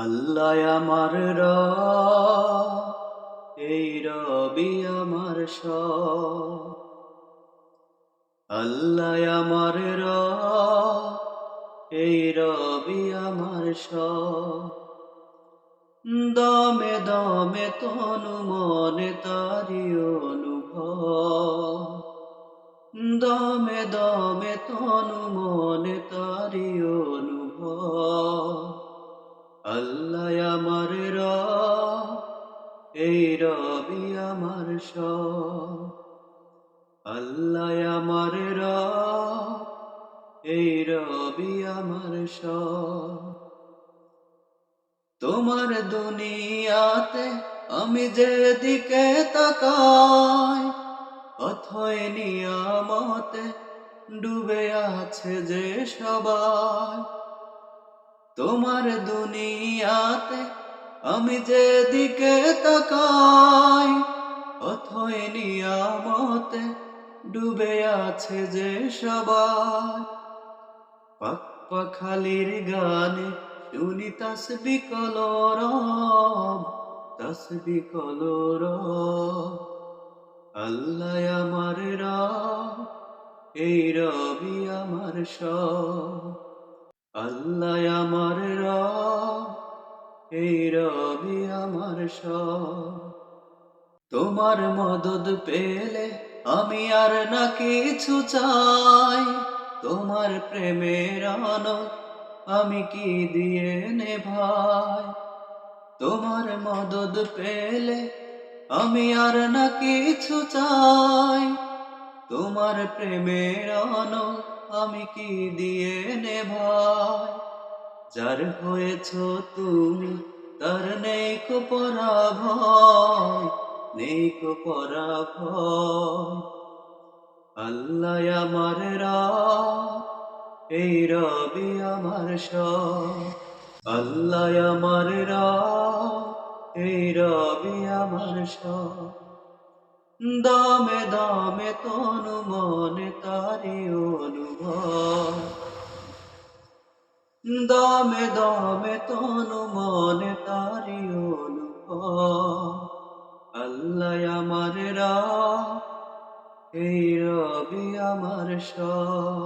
আল্লাহ আমার রব, এই রবি আমার সব। আল্লাহ আমার রব, এই রবি আমার সব। দমে দমে তনু মনে তারি অনুভব। দমে দমে তনু মনে তারি অনুভব। আল্লাহ আমার রব, এই রবি আমার সব। আল্লাহ আমার রব, এই রবি আমার সব। তোমার দুনিয়াতে আমি যেদিকে তাকাই, অথই নিয়ামতে ডুবে আছে যে সবাই। তোমার দুনিয়াতে আমি যেদিকে তাকাই, অথই নিয়ামতে ডুবে আছে যে সবাই। পাক পাখালির গানে শুনি তাসবিহ কলরব, তাসবিহ কলরব। আল্লাহ আমার রব, এই রবি আমার সব। আল্লাহ আমার রব, এই রবি আমার সব। তোমার মদদ পেলে আমি আর না কিছু চাই। তোমার প্রেমের আনন্দ আমি কি দিয়ে নেভাই। তোমার মদদ পেলে আমি আর না কিছু চাই। তোমার প্রেমের আনন্দ আমি কি দিয়ে নেভাই। যার হয়েছ তুমি তার নেই কো পরাভয়, নেই কো পরাভয়। আল্লাহ আমার রব, এই রবি আমার সব। আল্লাহ আমার রব, এই রবি আমার সব। দমে দমে তনু মনে তারি অনুভব। দমে দমে তনু মনে তারি অনুভব। আল্লাহ আমার রব, এই রবি আমার সব।